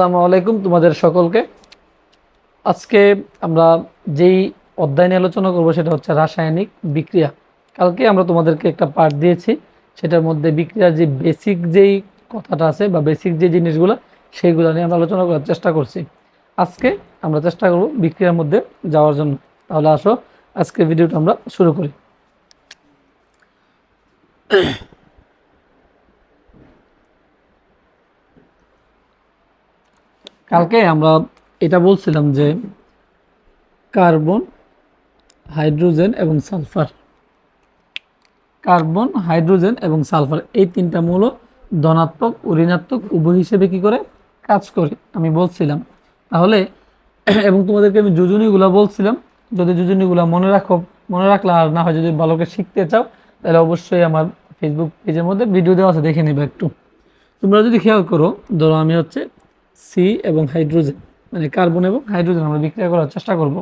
আসসালামু আলাইকুম তোমাদের সকলকে। আজকে আমরা যেই অধ্যায় নিয়ে আলোচনা করব সেটা হচ্ছে রাসায়নিক বিক্রিয়া। কালকে আমরা তোমাদেরকে একটা পার্ট দিয়েছি, সেটার মধ্যে বিক্রিয়ার যে বেসিক যেই কথাটা আছে বা বেসিক যে জিনিসগুলো সেইগুলো নিয়ে আমরা আলোচনা করার চেষ্টা করছি। আজকে আমরা চেষ্টা করব বিক্রিয়ার মধ্যে যাওয়ার জন্য। তাহলে আসো আজকে ভিডিওটা আমরা শুরু করি। কালকে আমরা এটা বলছিলাম যে কার্বন, হাইড্রোজেন এবং সালফার, কার্বন, হাইড্রোজেন এবং সালফার এই তিনটা মৌল ধনাত্মক ও ঋণাত্মক উভয় হিসেবে কি করে কাজ করে আমি বলছিলাম। তাহলে এবং তোমাদেরকে আমি যোজনীগুলো বলছিলাম, যদি যোজনীগুলো মনে রাখলে, আর না হয় যদি ভালো করে শিখতে চাও তাহলে অবশ্যই আমার ফেসবুক পেজের মধ্যে ভিডিও দেওয়া আছে, দেখে নেবে একটু। তোমরা যদি খেয়াল করো, ধরো আমি হচ্ছে সি এবং হাইড্রোজেন মানে কার্বন এবং হাইড্রোজেন আমরা বিক্রিয়া করার চেষ্টা করব।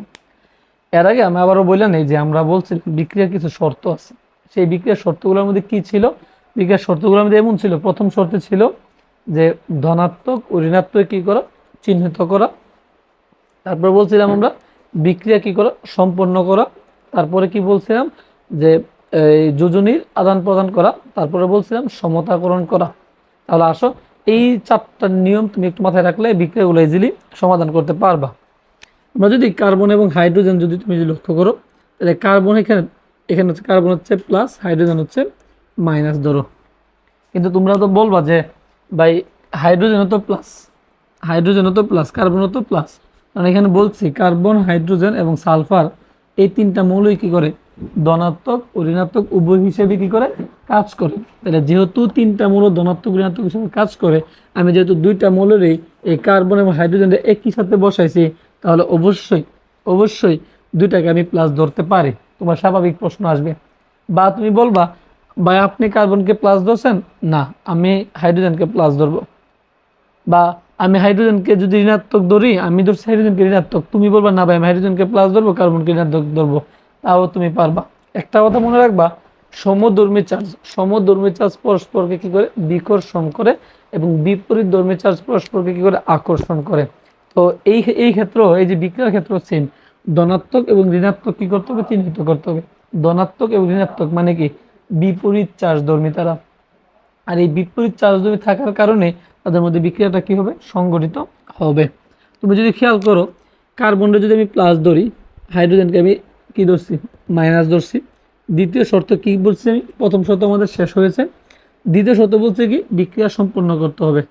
এর আগে আমি আবারও বললাম এই যে আমরা বলছি বিক্রিয়ার কিছু শর্ত আছে। সেই বিক্রিয়ার শর্তগুলোর মধ্যে কি ছিল? বিক্রিয়ার শর্তগুলোর মধ্যে এমন ছিল, প্রথম শর্তে ছিল যে ধনাত্মক ও ঋণাত্মক কি করা, চিহ্নিত করা। তারপরে বলছিলাম আমরা বিক্রিয়া কি করা, সম্পন্ন করা। তারপরে কি বলছিলাম যে যোজনীর আদান প্রদান করা। তারপরে বলছিলাম সমতাকরণ করা। তাহলে আসো এই চারটা নিয়ম তুমি একটু মাথায় রাখলে বিক্রিয়াগুলো ইজিলি সমাধান করতে পারবা। আমরা যদি কার্বন এবং হাইড্রোজেন যদি তুমি যদি লক্ষ্য করো, তাহলে কার্বন এখানে এখানে হচ্ছে কার্বন হচ্ছে প্লাস, হাইড্রোজেন হচ্ছে মাইনাস ধরো। কিন্তু তোমরা তো বলবা যে ভাই হাইড্রোজেনও তো প্লাস, হাইড্রোজেনও তো প্লাস, কার্বনও তো প্লাস। কারণ এখানে বলছি কার্বন, হাইড্রোজেন এবং সালফার এই তিনটা মৌলই কি করে ধনাত্মক ও ঋণাত্মক উভয় হিসেবে কি করে কাজ করে। তাহলে যেহেতু তিনটা মৌল ধনাত্মক ঋণাত্মক হিসেবে কাজ করে, আমি যেহেতু দুইটা মৌলেরই এই কার্বন এবং হাইড্রোজেনটা একই সাথে বসাইছি, তাহলে অবশ্যই অবশ্যই দুইটাকে আমি প্লাস ধরতে পারি। তোমার স্বাভাবিক প্রশ্ন আসবে, বা তুমি বলবা ভাই আপনি কার্বনকে প্লাস ধরছেন, না আমি হাইড্রোজেনকে প্লাস ধরবো। বা আমি হাইড্রোজেনকে যদি ঋণাত্মক ধরি, আমি ধরছি হাইড্রোজেনকে ঋণাত্মক, তুমি বলবা না ভাই আমি হাইড্রোজেনকে প্লাস ধরবো, কার্বনকে ঋণাত্মক ধরবো, তাও তুমি পারবা। একটা কথা মনে রাখবা, সমধর্মী চার্জ পরস্পরকে কি করে বিকর্ষণ করে এবং বিপরীত ধর্মী চার্জ পরস্পরকে কি করে আকর্ষণ করে। তো এই ক্ষেত্রে এই যে বিক্রিয়ার ক্ষেত্র সেম, ধনাত্মক এবং ঋণাত্মক কি করতে হবে, চিহ্নিত করতে হবে। ধনাত্মক এবং ঋণাত্মক মানে কি বিপরীত চার্জ ধর্মী তারা। আর এই বিপরীত চার্জধর্মী থাকার কারণে তাদের মধ্যে বিক্রিয়াটা কি হবে, সংঘটিত হবে। তুমি যদি খেয়াল করো, কার্বনটা যদি আমি প্লাস ধরি, হাইড্রোজেনকে আমি কি ধরছি, মাইনাস ধরছি। দ্বিতীয় শর্ত কি বলছি আমি, প্রথম শর্ত আমাদের শেষ হয়েছে, দ্বিতীয় শর্ত বলছে কি বিক্রিয়া সম্পন্ন করতে হবে।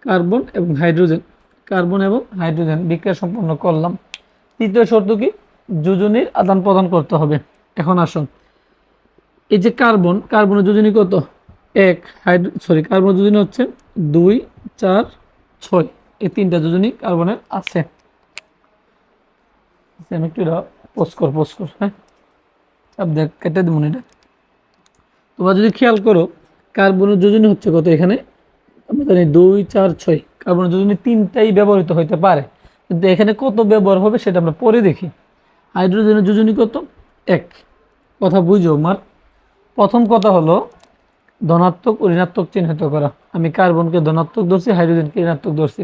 কার্বন এবং হাইড্রোজেন, কার্বন এবং হাইড্রোজেন বিক্রিয়া সম্পন্ন করলাম। তৃতীয় শর্ত কি, যোজনীর আদান প্রদান করতে হবে। এখন আসুন, এই যে কার্বনের যোজনী কত, এক, কার্বন যোজনী হচ্ছে 2, 4, 6, এই তিনটা যোজনী কার্বনের আছে। আমি একটু পোস্ট কর হ্যাঁ, দেখ কেটে দেবো এটা। তোমরা যদি খেয়াল করো, কার্বনের যোজনী হচ্ছে কত, এখানে আমরা জানি 2, 4, 6, কার্বনের যোজনী তিনটাই ব্যবহৃত হইতে পারে, কিন্তু এখানে কত ব্যবহার হবে সেটা আমরা পরে দেখি। হাইড্রোজেনের যোজনী কত, এক। কথা বুঝো আমার, প্রথম কথা হলো ধনাত্মক ও ঋণাত্মক চিহ্নিত করা। আমি কার্বনকে ধনাত্মক ধরছি, হাইড্রোজেনকে ঋণাত্মক ধরছি।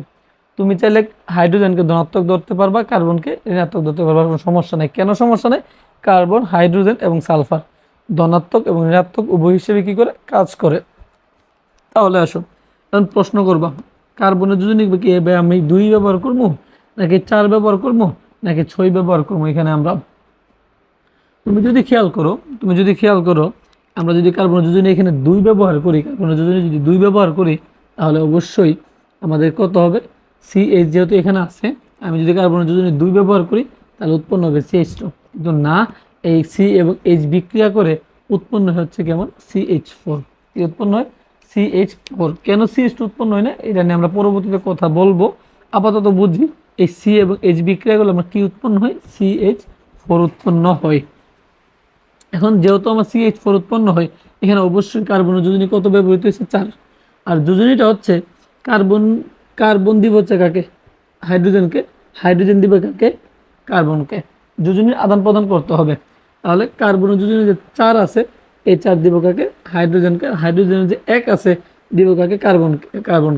তুমি চাইলে হাইড্রোজেনকে ধনাত্মক ধরতে পারবা, কার্বনকে ঋণাত্মক ধরতে পারবা, কোনো সমস্যা নেই। কেন সমস্যা নেই? কার্বন, হাইড্রোজেন এবং সালফার ধনাত্মক এবং ঋণাত্মক উভয় হিসেবে কি করে কাজ করে। তাহলে আসো এখন প্রশ্ন করবা, কার্বনের যোজনী কি আমি 2 ব্যবহার করবো, নাকি 4 ব্যবহার করবো, নাকি 6 ব্যবহার করবো? এখানে আমরা তুমি যদি খেয়াল করো, আমরা যদি কার্বনের যোজনী এখানে 2 ব্যবহার করি, কার্বনের যোজনী যদি 2 ব্যবহার করি, তাহলে অবশ্যই আমাদের কত হবে, CH যেহেতু এখানে আছে, আমি যদি কার্বনের যোজনী 2 ব্যবহার করি তাহলে উৎপন্ন হবে CH2। কিন্তু না, এই C এবং H বিক্রিয়া করে উৎপন্ন হচ্ছে কেমন, CH4। কি উৎপন্ন হয়, CH4। কেন CH2 উৎপন্ন হয় না, এটা নিয়ে আমরা পরবর্তীতে কথা বলবো। আপাতত বুঝি এই C এবং H বিক্রিয়া করলে আমরা কি উৎপন্ন হয়, CH4 উৎপন্ন হয়। এখন যেহেতু আমার CH4 উৎপন্ন হয়, এখানে অবশ্যই কার্বনের যোজনী কত ব্যবহৃত হয়েছে, 4। আর যোজনীটা হচ্ছে কার্বন দিব হচ্ছে কাকে, হাইড্রোজেনকে, হাইড্রোজেন দিবে কাকে, কার্বনকে। যোজনীর আদান প্রদান করতে হবে। তাহলে কার্বনের যোজনী যে 4 আছে, এই 4 দিব কাকে, হাইড্রোজেনকে। হাইড্রোজেনের যে 1 আছে দিব কাকে, কার্বনকে। কারণ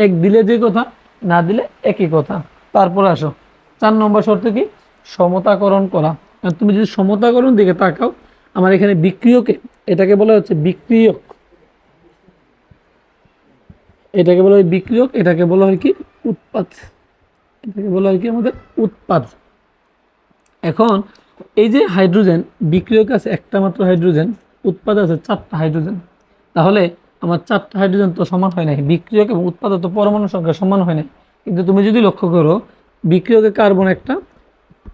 1 দিলে যে কথা, না দিলে একই কথা। তারপরে আসো 4 নম্বর শর্ত কি, সমতাকরণ করা। আর তুমি যদি সমতাকরণ দিকে তাকাও, আমার এখানে বিক্রিয়কে, এটাকে বলা হচ্ছে বিক্রিয়ক, এটাকে বলা হয় বিক্রিয়ক, এটাকে বলা হয় কি উৎপাদ, এটাকে বলা হয় কি আমাদের উৎপাদ। এখন এই যে হাইড্রোজেন, বিক্রিয়ক আছে একটা মাত্র হাইড্রোজেন, উৎপাদ আছে 4টা হাইড্রোজেন, তাহলে আমার 4টা হাইড্রোজেন তো সমান হয় নাই, বিক্রিয়ক এবং উৎপাদে তো পরমাণু সংখ্যা সমান হয় নাই। কিন্তু তুমি যদি লক্ষ্য করো, বিক্রিয়কে কার্বন একটা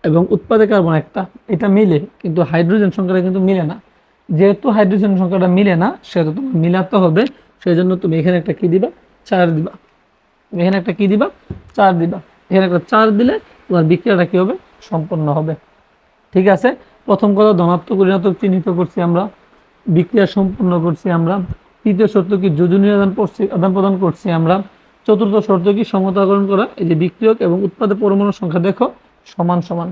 এবং উৎপাদে কার্বন একটা, এটা মিলে, কিন্তু হাইড্রোজেন সংখ্যাটা কিন্তু মিলে না। যেহেতু হাইড্রোজেন সংখ্যাটা মিলে না, সেহেতু তোমার মিলাতে হবে। সেই জন্য তুমি এখানে একটা কি দিবা, 4 দিবা। তুমি এখানে একটা কি দিবা, 4 দিবা। এখানে একটা 4 দিলে তোমার বিক্রিয়াটা কি হবে, সম্পন্ন হবে। ঠিক আছে, প্রথম কথা ধনাত্মক ঋণাত্মক চিহ্নিত করছি আমরা, বিক্রিয়া সম্পূর্ণ করছি আমরা। তৃতীয় শর্ত কি, যোজনী আদান প্রদান করছি আমরা। চতুর্থ শর্ত কি, সমতাকরণ করা। এই যে বিক্রিয়ক এবং উৎপাদে পরমাণুর সংখ্যা দেখো সমান সমান।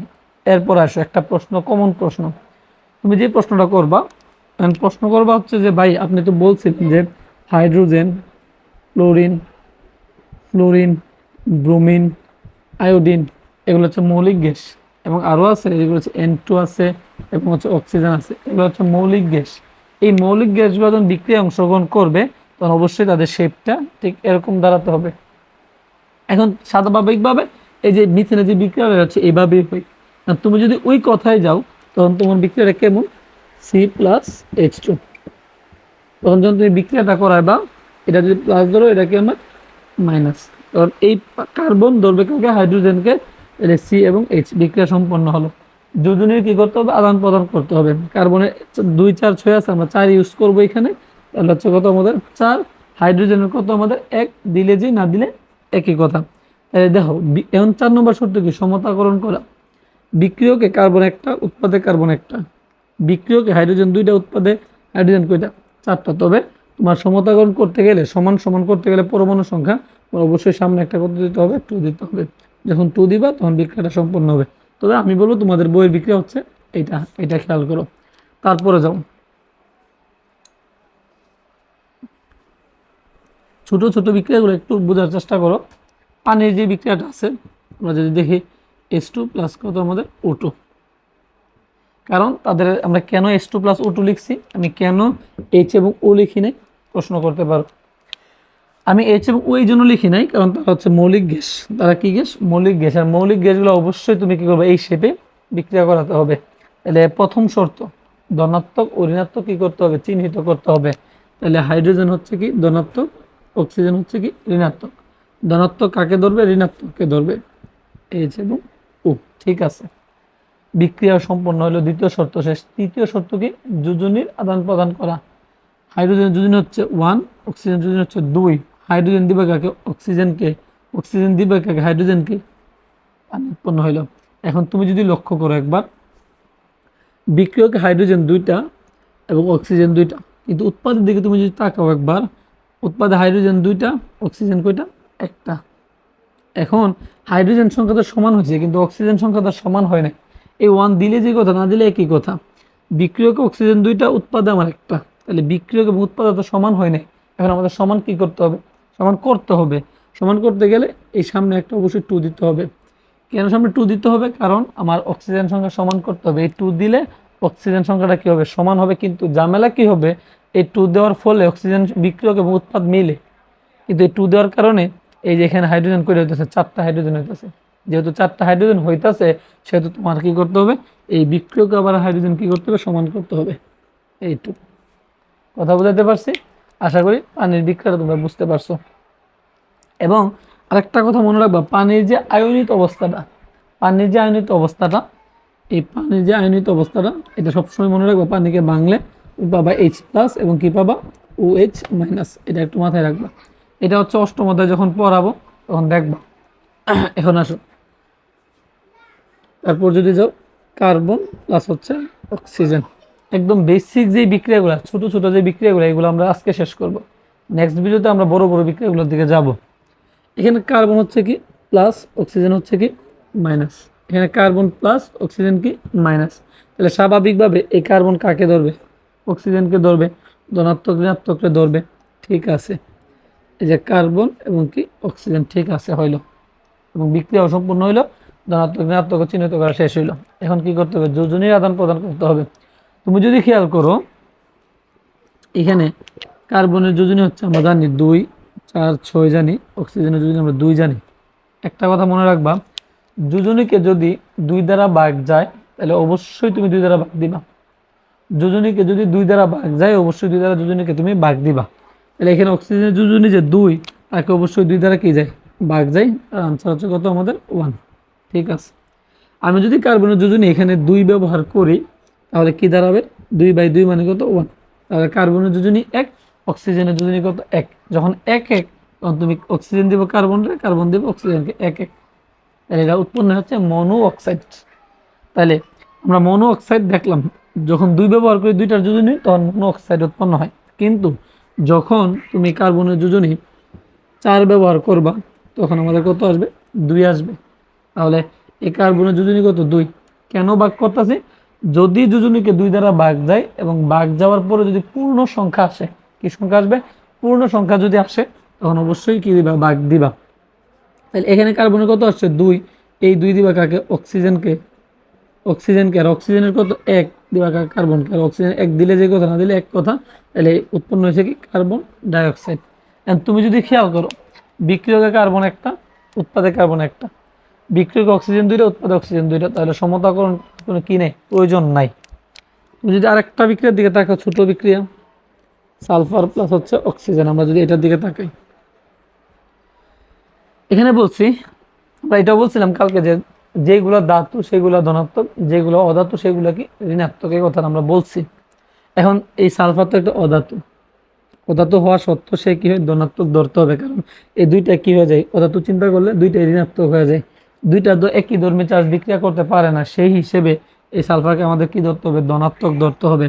এরপর আসো একটা প্রশ্ন, কমন প্রশ্ন। তুমি যে প্রশ্নটা করবা, প্রশ্ন করবা হচ্ছে যে ভাই আপনি তো বলছিলেন যে hydrogen, chlorine, fluorine, bromine, iodine এগুলো হচ্ছে মৌলিক গ্যাস, এবং আরও আছে যেগুলো হচ্ছে N2 আছে এবং হচ্ছে অক্সিজেন আছে, এগুলো হচ্ছে মৌলিক গ্যাস। এই মৌলিক গ্যাসগুলো যখন বিক্রিয়ায় অংশগ্রহণ করবে, তখন অবশ্যই তাদের শেপটা ঠিক এরকম দাঁড়াতে হবে। এখন স্বাভাবিকভাবে এই যে মিথেনের যে বিক্রিয়াটা হচ্ছে এভাবেই হয়। আর তুমি যদি ওই কথায় যাও, তখন তোমার বিক্রিয়াটা কেমন, C+H2। তখন যখন তুমি বিক্রিয়াটা করাবা, এটা যদি প্লাস ধরো, এটা কি আমার মাইনাস। কারণ এই কার্বন ধরবে কাকে, হাইড্রোজেনকে, তাহলে সি এবং এইচ, বিক্রিয়া সম্পন্ন হলো। যোজনীর কি করতে হবে, আদান প্রদান করতে হবে। কার্বনের 2 4 6 আছে, আমরা 4 ইউজ করবো এখানে, তাহলে হচ্ছে কত আমাদের 4। হাইড্রোজেনের কত আমাদের 1, দিলে যে না দিলে একই কথা। তাহলে দেখো এখন 4 নম্বর শর্ত কি, সমতাকরণ করা। বিক্রিয়কে কার্বন একটা, উৎপাদে কার্বন একটা, বিক্রিয়কে হাইড্রোজেন 2টা, উৎপাদে হাইড্রোজেন কয়টা, 4টা। তবে তোমার সমতাকরণ করতে গেলে, সমান সমান করতে গেলে পরমাণু সংখ্যা অবশ্যই সামনে একটা কত দিতে হবে, 2 দিতে হবে। যখন 2 দিবা, তখন বিক্রিয়াটা সম্পন্ন হবে। তবে আমি বলবো তোমাদের বইয়ের বিক্রিয়া হচ্ছে এটা, এটা খেয়াল করো। তারপরে যাও ছোট ছোট বিক্রিয়াগুলো একটু বোঝার চেষ্টা করো। পানির যে বিক্রিয়াটা আছে, আমরা যদি দেখি H2 প্লাস কত আমাদের O2, কারণ তাদের আমরা কেন H2 প্লাস O2 লিখছি, আমি কেন H এবং O লিখি নাই, প্রশ্ন করতে পারো। আমি H এবং O এই জন্য লিখি নাই, কারণ তারা হচ্ছে মৌলিক গ্যাস। তারা কি গ্যাস, মৌলিক গ্যাস। আর মৌলিক গ্যাসগুলো অবশ্যই তুমি কি করবে, এই শেপে বিক্রিয়া করাতে হবে। তাহলে প্রথম শর্ত, ধনাত্মক ও ঋণাত্মক কি করতে হবে, চিহ্নিত করতে হবে। তাহলে হাইড্রোজেন হচ্ছে কি ধনাত্মক, অক্সিজেন হচ্ছে কি ঋণাত্মক। ধনাত্মক কাকে ধরবে, ঋণাত্মককে ধরবে, H এবং O। ঠিক আছে, বিক্রিয়া সম্পন্ন হলো, দ্বিতীয় শর্ত শেষ। তৃতীয় শর্ত কি, যোজনীর আদান প্রদান করা। হাইড্রোজেন যোজনী হচ্ছে 1, অক্সিজেন যোজনী হচ্ছে 2। হাইড্রোজেন দিবে কাকে, অক্সিজেনকে, অক্সিজেন দিবে কাকে, হাইড্রোজেনকে, পানি উৎপন্ন হইল। এখন তুমি যদি লক্ষ্য করো একবার, বিক্রিয়কে হাইড্রোজেন 2টা এবং অক্সিজেন 2টা, কিন্তু উৎপাদের দিকে তুমি যদি তাকাও একবার, উৎপাদে হাইড্রোজেন 2টা, অক্সিজেন কয়টা, একটা। এখন হাইড্রোজেন সংখ্যা তো সমান হয়েছে, কিন্তু অক্সিজেন সংখ্যা তো সমান হয় না। এই 1 দিলে যে কথা, না দিলে একই কথা। বিক্রিয়কে অক্সিজেন 2টা, উৎপাদে আমার একটা, তাহলে বিক্রিয়ক এবং উৎপাদে তো সমান হয় নাই। এখন আমাদের সমান কি করতে হবে, সমান করতে হবে। সমান করতে গেলে এই সামনে একটা অবশ্যই 2 দিতে হবে। কেন সামনে 2 দিতে হবে, কারণ আমার অক্সিজেন সংখ্যা সমান করতে হবে। এই 2 দিলে অক্সিজেন সংখ্যাটা কি হবে, সমান হবে। কিন্তু ঝামেলা কি হবে, এই 2 দেওয়ার ফলে অক্সিজেন বিক্রিয়ক এবং উৎপাদ মিলে, কিন্তু এই 2 দেওয়ার কারণে এই যে এখানে হাইড্রোজেন করে হইতেছে, 4টা হাইড্রোজেন হইতেছে। যেহেতু 4টা হাইড্রোজেন হইতেছে, সেহেতু তোমার কি করতে হবে, এই বিক্রিয়ক আবার হাইড্রোজেন কি করতে হবে, সমান করতে হবে। এইটুকু কথা বুঝাতে পারছি, আশা করি পানির বিক্রিয়াটা তোমরা বুঝতে পারছো। এবং আরেকটা কথা মনে রাখবা, পানির যে আয়নিত অবস্থাটা, পানির যে আয়নিত অবস্থাটা, এই পানির যে আয়নিত অবস্থাটা, এটা সবসময় মনে রাখবা। পানিকে বাংলে পাবা H+ এবং কি পাবা OH-। এটা একটু মাথায় রাখবা। এটা হচ্ছে অষ্টম অধ্যায় যখন পড়াবো তখন দেখবা। এখন আসো, তারপর যদি যাও, কার্বন প্লাস হচ্ছে অক্সিজেন, একদম বেসিক যে বিক্রিয়াগুলো, ছোট ছোট যে বিক্রিয়াগুলো, এগুলো আমরা আজকে শেষ করব। নেক্সট ভিডিওতে আমরা বড় বড় বিক্রিয়াগুলোর দিকে যাব। এখানে কার্বন হচ্ছে কি প্লাস, অক্সিজেন হচ্ছে কি মাইনাস। এখানে কার্বন প্লাস, অক্সিজেন কি মাইনাস। তাহলে স্বাভাবিকভাবে এই কার্বন কাকে ধরবে, অক্সিজেনকে ধরবে, ধনাত্মক ঋণাত্মককে ধরবে। ঠিক আছে, এই যে কার্বন এবং কি অক্সিজেন ঠিক আছে হইলো, এবং বিক্রিয়া সম্পূর্ণ হইলো, ধনাত্মক ঋণাত্মক চিহ্নিত করা শেষ হইলো। এখন কি করতে হবে? যোজনীর আদান প্রদান করতে হবে। তুমি যদি খেয়াল করো এখানে কার্বনের যোজনী হচ্ছে আমরা জানি 2, 4, 6 জানি, অক্সিজেনের যোজনী আমরা 2 জানি। একটা কথা মনে রাখবা, যোজনীকে যদি 2 দ্বারা ভাগ যায় তাহলে অবশ্যই তুমি 2 দ্বারা ভাগ দিবা। যোজনীকে যদি 2 দ্বারা ভাগ যায় অবশ্যই 2 দ্বারা যোজনীকে তুমি ভাগ দিবা। তাহলে এখানে অক্সিজেনের যোজনী যে 2, তাকে অবশ্যই 2 দ্বারা কি যায়? ভাগ যায়। আর আনসার হচ্ছে কত আমাদের? 1। ঠিক আছে। আমি যদি কার্বনের যোজনী এখানে 2 ব্যবহার করি তাহলে কি দাঁড়াবে? 2/2 মানে কত? 1। তাহলে কার্বনের যোজনী 1, অক্সিজেনের যোজনী কত? 1। যখন 1 1, তখন তুমি অক্সিজেন দিব কার্বনকে, কার্বন দিব অক্সিজেনকে, 1 1। তাহলে এটা উৎপন্ন হচ্ছে মনো অক্সাইড। তাহলে আমরা মনো অক্সাইড দেখলাম, যখন 2 ব্যবহার করি 2টার যোজনী তখন মনো অক্সাইড উৎপন্ন হয়। কিন্তু যখন তুমি কার্বনের যোজনী 4 ব্যবহার করবা তখন আমাদের কত আসবে? 2 আসবে। তাহলে এই কার্বনের যোজনী কত? 2। কেন ভাগ করতেছি? যদি যোজনীকে 2 দ্বারা ভাগ যায় এবং ভাগ যাওয়ার পরে যদি পূর্ণ সংখ্যা আসে, কি সংখ্যা আসবে? পূর্ণ সংখ্যা যদি আসে তখন অবশ্যই কি দিবা? ভাগ দিবা। তাহলে এখানে কার্বনের কত আসছে? 2। এই 2 দিবা কাকে? অক্সিজেনকে। অক্সিজেনকে। আর অক্সিজেনের কত? 1 দিবা কাকে? কার্বনকে। আর অক্সিজেন 1 দিলে যে কথা, না দিলে এক কথা। তাহলে উৎপন্ন হয়েছে কি? Carbon dioxide. তুমি যদি খেয়াল করো, বিক্রিয়কে কার্বন একটা, উৎপাদে কার্বন একটা, বিক্রিয়ক অক্সিজেন 2টা, উৎপাদে অক্সিজেন 2টা, তাহলে সমতাকরণ কোনো কি নেই, প্রয়োজন নাই। তুমি যদি আরেকটা বিক্রিয়ার দিকে তাকাও, ছোট বিক্রিয়া সালফার প্লাস হচ্ছে অক্সিজেন, আমরা যদি এটার দিকে তাকাই, এখানে বলছি আমরা এটাও বলছিলাম কালকে যে যেগুলো ধাতু সেগুলো ধনাত্মক, যেগুলো অধাতু সেগুলো কি ঋণাত্মক, এই কথা আমরা বলছি। এখন এই সালফার তো একটা অধাতু, অধাতু হওয়া সত্ত্বেও সে কি হয়? ধনাত্মক ধরতে হবে, কারণ এই দুইটা কি হয়ে যায়? অধাতু চিন্তা করলে দুইটাই ঋণাত্মক হয়ে যায়। দুইটা একই ধর্মী চার্জ বিক্রিয়া করতে পারে না, সেই হিসেবে এই সালফারকে আমাদের কি ধরতে হবে? ধনাত্মক ধরতে হবে।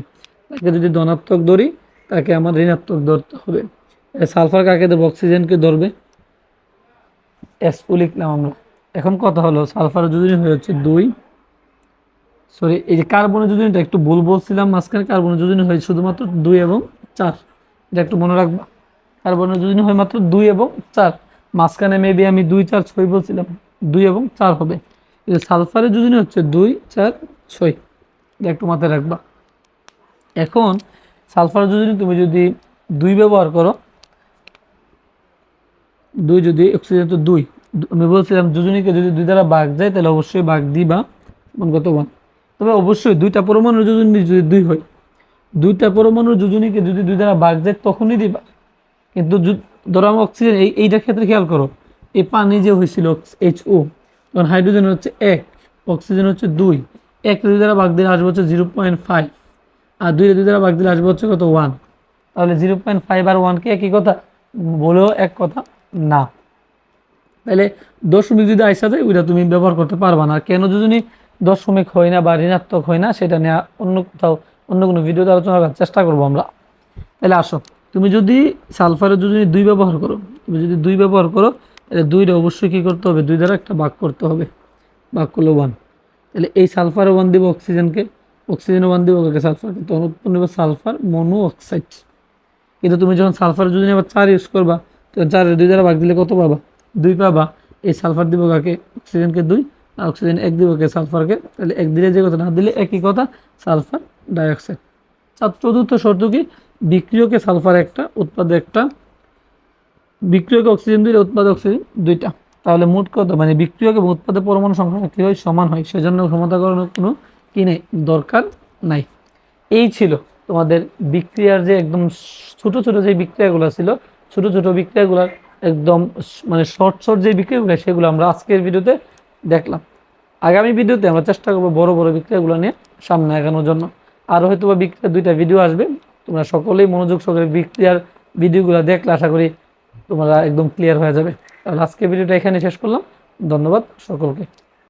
তাকে যদি ধনাত্মক ধরি তাকে আমার ঋণাত্মক ধরতে হবে। সালফার কাকে ধরবে? অক্সিজেনকে ধরবে। এসও লিখলাম আমরা। এখন কথা হলো সালফারের যোজনী হয়ে হচ্ছে 2, সরি এই যে কার্বনের যোজনীটা একটু ভুল বলছিলাম মাঝখানে, কার্বনের যোজনী হয় শুধুমাত্র 2 এবং 4, এটা একটু মনে রাখবা। কার্বনের যোজনী হয় মাত্র 2 এবং 4, মাঝখানে মেবি আমি 2 4 6 বলছিলাম, 2 এবং 4 হবে। কিন্তু সালফারের যোজনী হচ্ছে 2 4 6, এটা একটু মাথায় রাখবা। এখন সালফারের যোজনী তুমি যদি 2 ব্যবহার করো, 2 যদি অক্সিজেন তো 2, আমি বলছিলাম যোজনীকে যদি 2 দ্বারা ভাগ যায় তাহলে অবশ্যই ভাগ দিবা, কত 1। তবে অবশ্যই 2টা পরমাণুর যোজনী যদি 2 হয়, 2টা পরমাণুর যোজনীকে যদি 2 দ্বারা ভাগ যায় তখনই দিবা। কিন্তু ধরো আমার অক্সিজেন এইটার ক্ষেত্রে খেয়াল করো, এই পানি যে হয়েছিল HO, তখন হাইড্রোজেন হচ্ছে 1, অক্সিজেন হচ্ছে 2, 1 2 দ্বারা ভাগ দিলে আসবে হচ্ছে 0.5, আর 2 2 দ্বারা ভাগ দিলে আসবে হচ্ছে কত? 1। তাহলে 0.5 আর 1 কে একই কথা বলেও এক কথা না। তাহলে দশমিক যদি আইসা যায় ওইটা তুমি ব্যবহার করতে পারবা না। আর কেন যদি দশমিক হয় না বা ঋণাত্মক হয় না সেটা নিয়ে অন্য কোথাও অন্য কোনো ভিডিওতে আলোচনা করার চেষ্টা করবো আমরা। তাহলে আসো, তুমি যদি সালফারের যদি 2 ব্যবহার করো, তুমি যদি 2 ব্যবহার করো তাহলে 2টা অবশ্যই কী করতে হবে? 2 দ্বারা একটা ভাগ করতে হবে, ভাগ করলে 1। তাহলে এই সালফারে 1 দিব অক্সিজেনকে, অক্সিজেনে 1 দিব কাকে? সালফারকে, তখন উৎপন্ন হবে সালফার মনো অক্সাইড। কিন্তু তুমি যখন সালফার যদি আবার 4 ইউজ করবা তখন 4-এর 2 দ্বারা ভাগ দিলে কত পাবা? 2 পাবা। এই সালফার দিব কাকে? অক্সিজেনকে 2, আর অক্সিজেন 1 দিব কে? সালফারকে। তাহলে 1 দিলে যে কথা, না দিলে একই কথা, সালফার ডাইঅক্সাইড। চতুর্থ শর্ত কি? বিক্রিয়কে সালফার একটা, উৎপাদে একটা, বিক্রিয়কে অক্সিজেন 2, উৎপাদে অক্সিজেন 2টা। তাহলে মোট কত? মানে বিক্রিয়ক এবং উৎপাদে পরমাণু সংখ্যা কি হয়? সমান হয়। সেজন্য সমতাকরণের কোনো কি নেই, দরকার নাই। এই ছিল তোমাদের বিক্রিয়ার যে একদম ছোট ছোট যে বিক্রিয়াগুলো ছিল, ছোট ছোট বিক্রিয়াগুলোর একদম মানে শর্ট শর্ট যে বিক্রিয়াগুলো, সেগুলো আমরা আজকের ভিডিওতে দেখলাম। আগামী ভিডিওতে আমরা চেষ্টা করবো বড় বড় বিক্রিয়াগুলো নিয়ে সামনে আগানোর জন্য। আরও হয়তো বা বিক্রিয়ার 2টা ভিডিও আসবে, তোমরা সকলেই মনোযোগ সহকারে বিক্রিয়ার ভিডিওগুলো দেখলে আশা করি তোমরা একদম ক্লিয়ার হয়ে যাবে। তাহলে আজকের ভিডিওটা এখানে শেষ করলাম। ধন্যবাদ সকলকে।